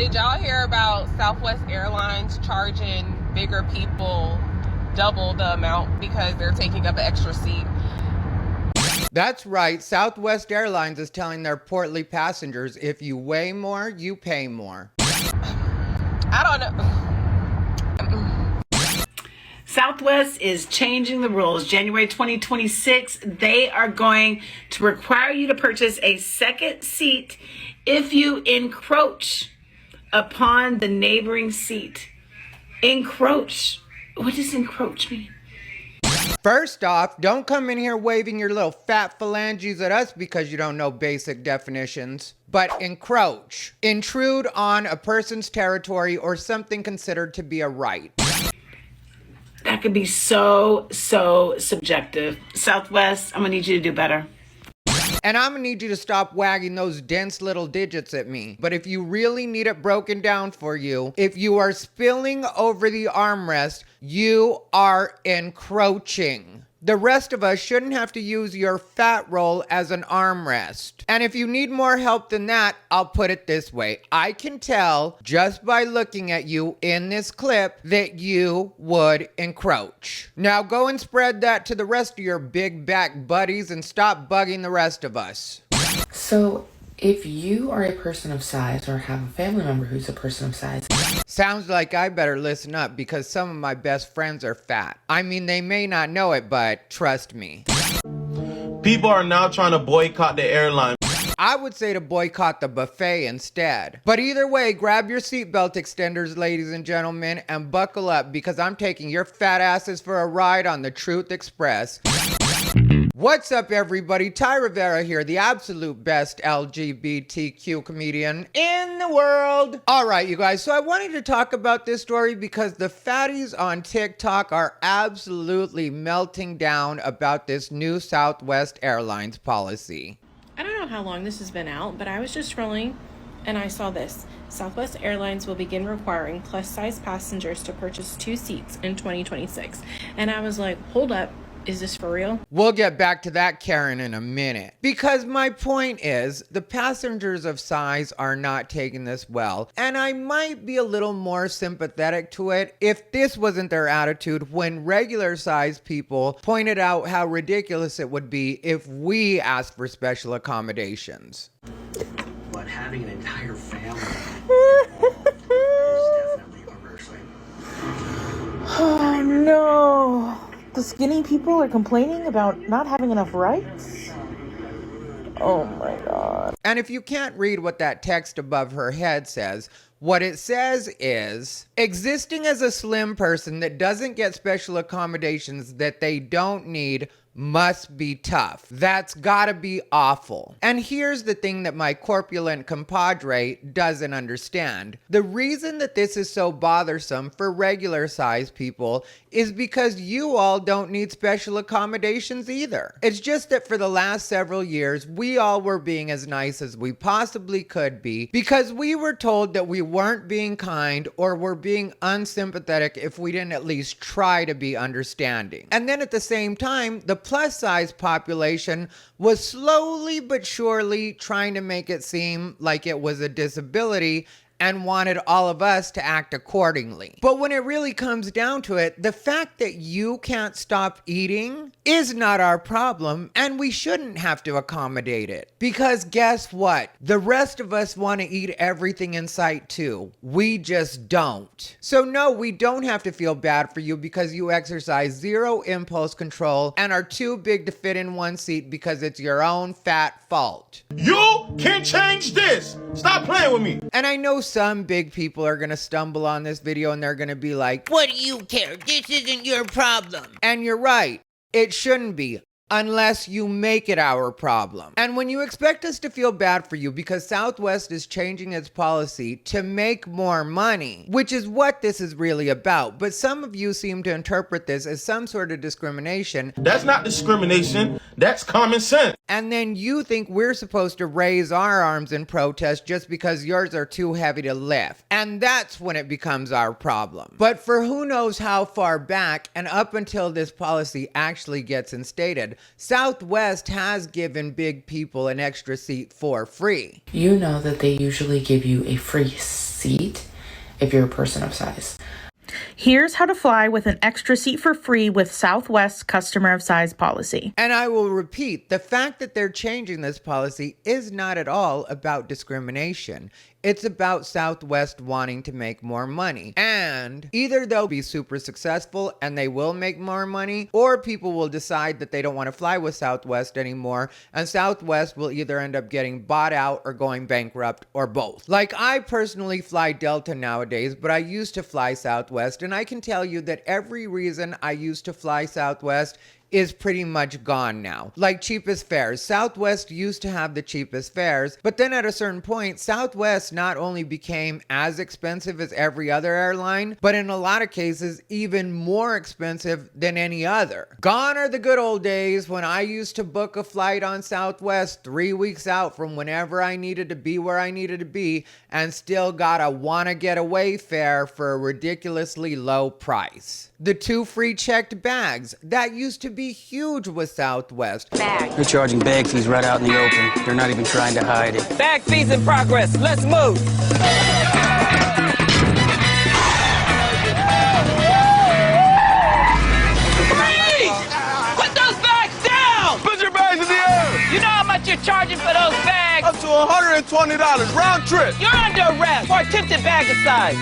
Did y'all hear about Southwest Airlines charging bigger people double the amount because they're taking up an extra seat? That's right. Southwest Airlines is telling their portly passengers, if you weigh more, you pay more. I don't know. Southwest is changing the rules. January 2026, they are going to require you to purchase a second seat if you encroach upon the neighboring seat. Encroach. What does encroach mean? First off, don't come in here waving your little fat phalanges at us because you don't know basic definitions. But encroach. Intrude on a person's territory or something considered to be a right. That could be so subjective. Southwest, I'm gonna need you to do better. And I'm gonna need you to stop wagging those dense little digits at me. But if you really need it broken down for you, if you are spilling over the armrest, you are encroaching. The rest of us shouldn't have to use your fat roll as an armrest. And if you need more help than that, I'll put it this way. I can tell just by looking at you in this clip that you would encroach. Now go and spread that to the rest of your big back buddies and stop bugging the rest of us. So if you are a person of size or have a family member who's a person of size, sounds like I better listen up because some of my best friends are fat. I mean, they may not know it, but trust me. People are now trying to boycott the airline. I would say to boycott the buffet instead. But either way, grab your seatbelt extenders, ladies and gentlemen, and buckle up because I'm taking your fat asses for a ride on the Truth Express. What's up, everybody? Ty Rivera here, the absolute best LGBTQ comedian in the world. All right, you guys, so I wanted to talk about this story because the fatties on TikTok are absolutely melting down about this new Southwest Airlines policy. I don't know how long this has been out, but I was just scrolling and I saw this. Southwest Airlines will begin requiring plus-size passengers to purchase 2 seats in 2026. And I was like, hold up. Is this for real? We'll get back to that, Karen, in a minute. Because my point is, the passengers of size are not taking this well. And I might be a little more sympathetic to it if this wasn't their attitude when regular size people pointed out how ridiculous it would be if we asked for special accommodations. But having an entire family is definitely a rare sight. Oh no. The skinny people are complaining about not having enough rights? Oh my God. And if you can't read what that text above her head says, what it says is, existing as a slim person that doesn't get special accommodations that they don't need must be tough. That's gotta be awful. And here's the thing that my corpulent compadre doesn't understand. The reason that this is so bothersome for regular sized people is because you all don't need special accommodations either. It's just that for the last several years, we all were being as nice as we possibly could be because we were told that we weren't being kind or were being unsympathetic if we didn't at least try to be understanding. And then at the same time, the plus size population was slowly but surely trying to make it seem like it was a disability and wanted all of us to act accordingly. But when it really comes down to it, the fact that you can't stop eating is not our problem, and we shouldn't have to accommodate it. Because guess what? The rest of us want to eat everything in sight too. We just don't. So no, we don't have to feel bad for you because you exercise zero impulse control and are too big to fit in one seat because it's your own fat fault. You can change this. Stop playing with me. And I know some big people are gonna stumble on this video and they're gonna be like, what do you care? This isn't your problem. And you're right. It shouldn't be. Unless you make it our problem. And when you expect us to feel bad for you because Southwest is changing its policy to make more money, which is what this is really about, but some of you seem to interpret this as some sort of discrimination. That's not discrimination. That's common sense. And then you think we're supposed to raise our arms in protest just because yours are too heavy to lift. And that's when it becomes our problem. But for who knows how far back and up until this policy actually gets instated, Southwest has given big people an extra seat for free. You know that they usually give you a free seat if you're a person of size. Here's how to fly with an extra seat for free with Southwest customer of size policy. And I will repeat, the fact that they're changing this policy is not at all about discrimination. It's about Southwest wanting to make more money. And either they'll be super successful and they will make more money, or people will decide that they don't want to fly with Southwest anymore, and Southwest will either end up getting bought out or going bankrupt, or both. Like, I personally fly Delta nowadays, but I used to fly Southwest, and I can tell you that every reason I used to fly Southwest is pretty much gone now. Like cheapest fares. Southwest used to have the cheapest fares, but then at a certain point, Southwest not only became as expensive as every other airline, but in a lot of cases, even more expensive than any other. Gone are the good old days when I used to book a flight on Southwest 3 weeks out from whenever I needed to be where I needed to be, and still got a wanna get away fare for a ridiculously low price. The 2 free checked bags. That used to be huge with Southwest. They're charging bag fees right out in the open. They're not even trying to hide it. Bag fees in progress. Let's move. Freeze! Put those bags down! Put your bags in the air! You know how much you're charging for those bags? Up to $120 round trip. You're under arrest for attempted bag aside.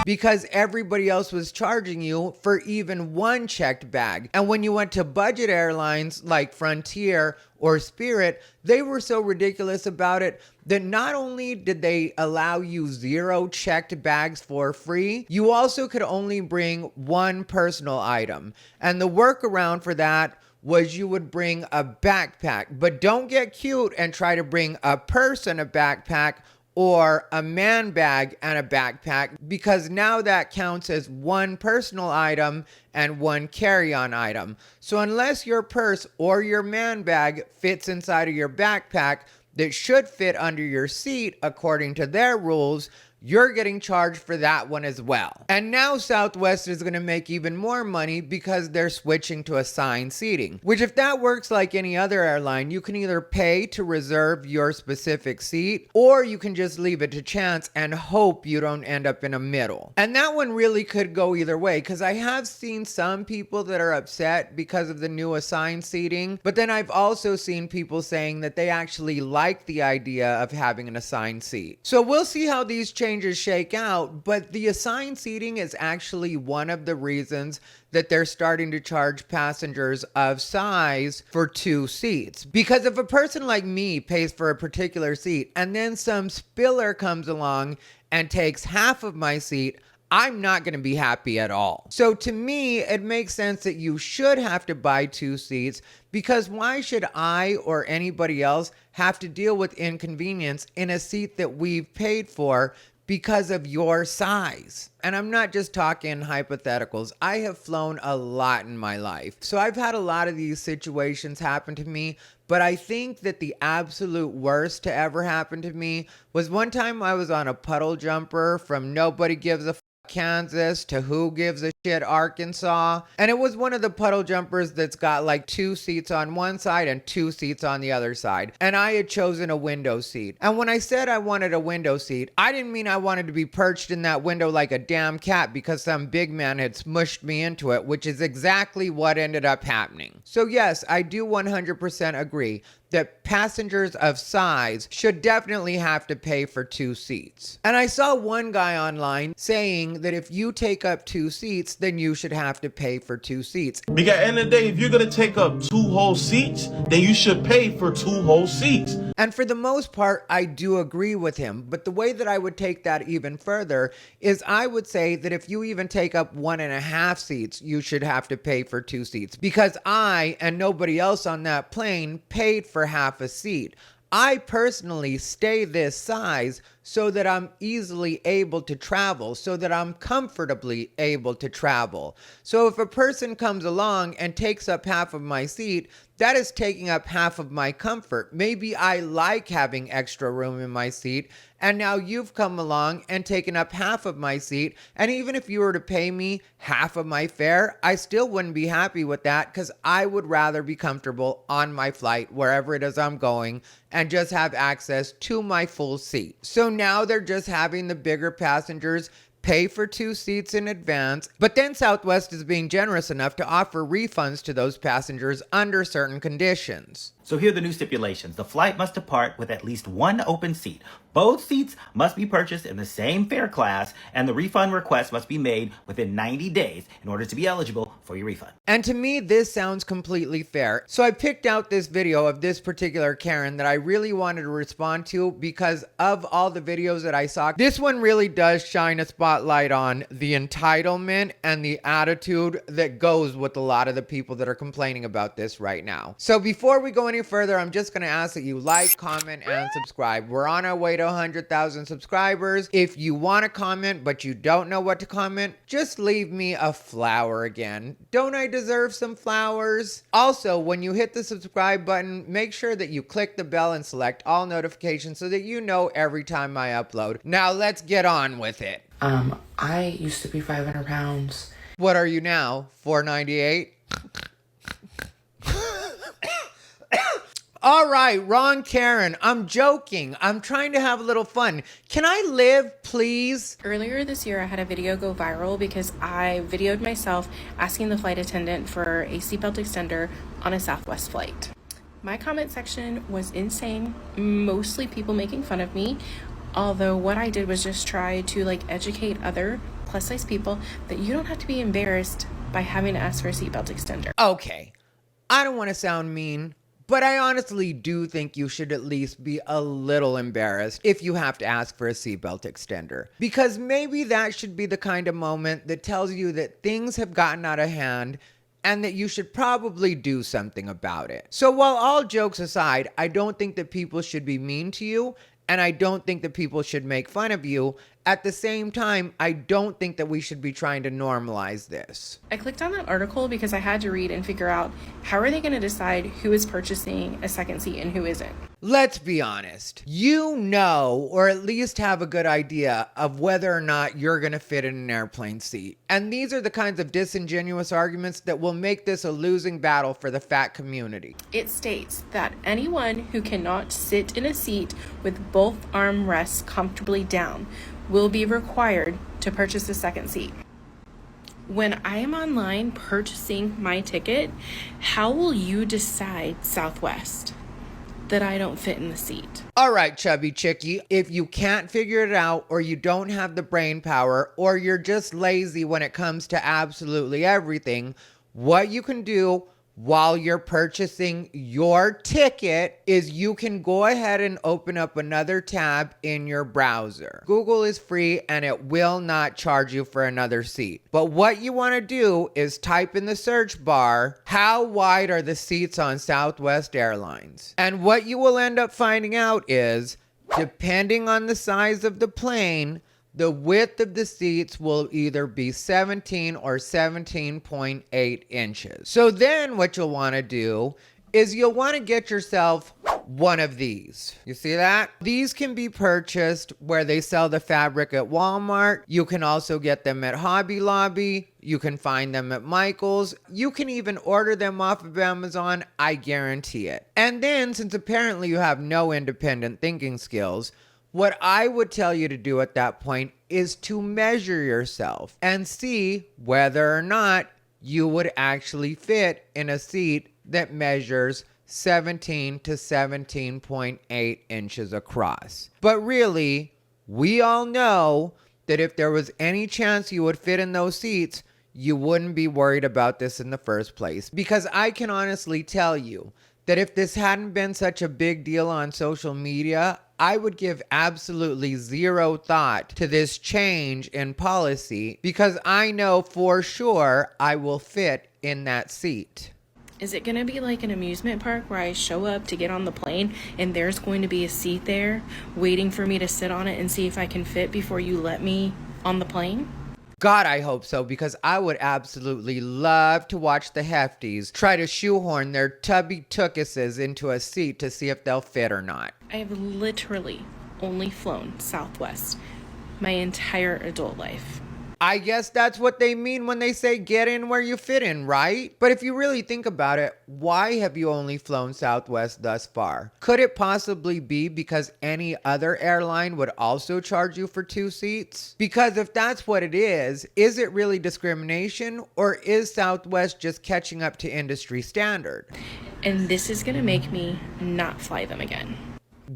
Because everybody else was charging you for even one checked bag. And when you went to budget airlines like Frontier or Spirit, they were so ridiculous about it that not only did they allow you 0 checked bags for free, you also could only bring 1 personal item. And the workaround for that was you would bring a backpack. But don't get cute and try to bring a person a backpack or a man bag and a backpack, because now that counts as 1 personal item and 1 carry-on item. So unless your purse or your man bag fits inside of your backpack that should fit under your seat according to their rules, you're getting charged for that one as well. And now Southwest is going to make even more money because they're switching to assigned seating, which if that works like any other airline, you can either pay to reserve your specific seat, or you can just leave it to chance and hope you don't end up in a middle. And that one really could go either way, because I have seen some people that are upset because of the new assigned seating, but then I've also seen people saying that they actually like the idea of having an assigned seat. So we'll see how these changes shake out, but the assigned seating is actually one of the reasons that they're starting to charge passengers of size for 2 seats. Because if a person like me pays for a particular seat and then some spiller comes along and takes half of my seat, I'm not going to be happy at all. So to me, it makes sense that you should have to buy 2 seats, because why should I or anybody else have to deal with inconvenience in a seat that we've paid for because of your size? And I'm not just talking hypotheticals. I have flown a lot in my life. So I've had a lot of these situations happen to me, but I think that the absolute worst to ever happen to me was one time I was on a puddle jumper from nobody gives a f Kansas to who gives a shit Arkansas, and it was one of the puddle jumpers that's got like 2 seats on one side and 2 seats on the other side, and I had chosen a window seat. And when I said I wanted a window seat, I didn't mean I wanted to be perched in that window like a damn cat because some big man had smushed me into it, which is exactly what ended up happening. So yes, I do 100% agree that passengers of size should definitely have to pay for 2 seats. And I saw one guy online saying that if you take up 2 seats, then you should have to pay for 2 seats. Because at the end of the day, if you're going to take up 2 whole seats, then you should pay for 2 whole seats. And for the most part, I do agree with him. But the way that I would take that even further is I would say that if you even take up 1.5 seats, you should have to pay for 2 seats. Because I and nobody else on that plane paid for half a seat. I personally stay this size so that I'm easily able to travel, so that I'm comfortably able to travel. So if a person comes along and takes up half of my seat, That is taking up half of my comfort. Maybe I like having extra room in my seat, and now you've come along and taken up half of my seat, and even if you were to pay me half of my fare, I still wouldn't be happy with that because I would rather be comfortable on my flight, wherever it is I'm going, and just have access to my full seat. So now they're just having the bigger passengers pay for 2 seats in advance, but then Southwest is being generous enough to offer refunds to those passengers under certain conditions. So here are the new stipulations. The flight must depart with at least 1 open seat. Both seats must be purchased in the same fare class, and the refund request must be made within 90 days in order to be eligible for your refund. And to me, this sounds completely fair. So I picked out this video of this particular Karen that I really wanted to respond to because of all the videos that I saw. This one really does shine a spotlight on the entitlement and the attitude that goes with a lot of the people that are complaining about this right now. So before we go any further, I'm just going to ask that you like, comment, and subscribe. We're on our way to 100,000 subscribers. If you want to comment but you don't know what to comment, just leave me a flower again. Don't I deserve some flowers? Also, when you hit the subscribe button, make sure that you click the bell and select all notifications so that you know every time I upload. Now let's get on with it. I used to be 500 pounds. What are you now? 498? All right, wrong Karen. I'm joking. I'm trying to have a little fun. Can I live, please? Earlier this year, I had a video go viral because I videoed myself asking the flight attendant for a seatbelt extender on a Southwest flight. My comment section was insane, mostly people making fun of me, although what I did was just try to educate other plus size people that you don't have to be embarrassed by having to ask for a seatbelt extender. Okay, I don't want to sound mean, but I honestly do think you should at least be a little embarrassed if you have to ask for a seatbelt extender. Because maybe that should be the kind of moment that tells you that things have gotten out of hand and that you should probably do something about it. So while all jokes aside, I don't think that people should be mean to you, and I don't think that people should make fun of you. At the same time, I don't think that we should be trying to normalize this. I clicked on that article because I had to read and figure out how are they going to decide who is purchasing a second seat and who isn't. Let's be honest. You know, or at least have a good idea of whether or not you're going to fit in an airplane seat. And these are the kinds of disingenuous arguments that will make this a losing battle for the fat community. It states that anyone who cannot sit in a seat with both armrests comfortably down will be required to purchase a second seat. When I am online purchasing my ticket, how will you decide, Southwest, that I don't fit in the seat? All right, chubby chickie, if you can't figure it out, or you don't have the brain power, or you're just lazy when it comes to absolutely everything, what you can do while you're purchasing your ticket is you can go ahead and open up another tab in your browser. Google is free and it will not charge you for another seat. But what you want to do is type in the search bar, how wide are the seats on Southwest Airlines? And what you will end up finding out is, depending on the size of the plane, the width of the seats will either be 17 or 17.8 inches. So then what you'll want to do is you'll want to get yourself one of these. You see that? These can be purchased where they sell the fabric at Walmart. You can also get them at Hobby Lobby. You can find them at Michael's. You can even order them off of Amazon. I guarantee it. And then, since apparently you have no independent thinking skills, what I would tell you to do at that point is to measure yourself and see whether or not you would actually fit in a seat that measures 17 to 17.8 inches across. But really, we all know that if there was any chance you would fit in those seats, you wouldn't be worried about this in the first place. Because I can honestly tell you that if this hadn't been such a big deal on social media, I would give absolutely zero thought to this change in policy because I know for sure I will fit in that seat. Is it going to be like an amusement park where I show up to get on the plane and there's going to be a seat there waiting for me to sit on it and see if I can fit before you let me on the plane? God, I hope so, because I would absolutely love to watch the hefties try to shoehorn their tubby tookuses into a seat to see if they'll fit or not. I have literally only flown Southwest my entire adult life. I guess that's what they mean when they say get in where you fit in, right? But if you really think about it, why have you only flown Southwest thus far? Could it possibly be because any other airline would also charge you for 2 seats? Because if that's what it is it really discrimination, or is Southwest just catching up to industry standard? And this is going to make me not fly them again.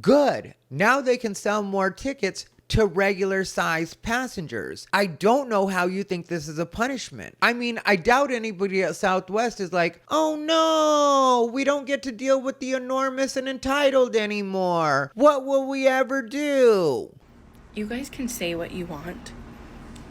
Good. Now they can sell more tickets to regular sized passengers. I don't know how you think this is a punishment. I mean, I doubt anybody at Southwest is like, oh no, we don't get to deal with the enormous and entitled anymore. What will we ever do? You guys can say what you want,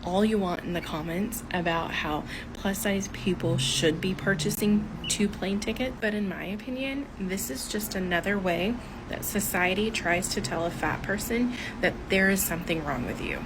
all you want in the comments about how plus size people should be purchasing 2 plane tickets, but in my opinion, this is just another way that society tries to tell a fat person that there is something wrong with you.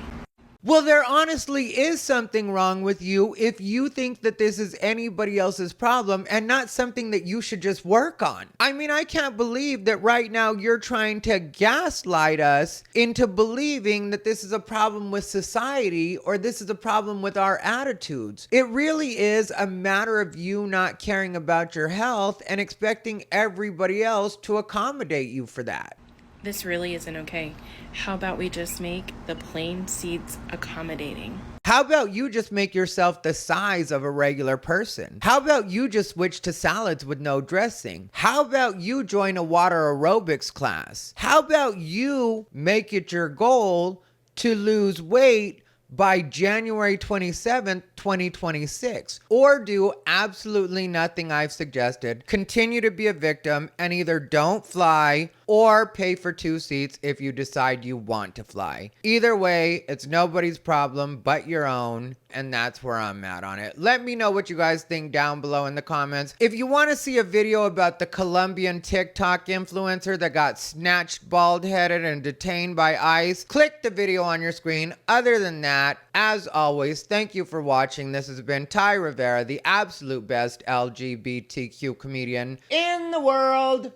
Well, there honestly is something wrong with you if you think that this is anybody else's problem and not something that you should just work on. I mean, I can't believe that right now you're trying to gaslight us into believing that this is a problem with society or this is a problem with our attitudes. It really is a matter of you not caring about your health and expecting everybody else to accommodate you for that. This really isn't okay. How about we just make the plane seats accommodating? How about you just make yourself the size of a regular person? How about you just switch to salads with no dressing? How about you join a water aerobics class? How about you make it your goal to lose weight by January 27th, 2026, or do absolutely nothing I've suggested, continue to be a victim, and either don't fly or pay for 2 seats if you decide you want to fly. Either way, it's nobody's problem but your own, and that's where I'm at on it. Let me know what you guys think down below in the comments. If you want to see a video about the Colombian TikTok influencer that got snatched bald-headed and detained by ICE, click the video on your screen. Other than that, as always, thank you for watching. This has been Ty Rivera, the absolute best LGBTQ comedian in the world.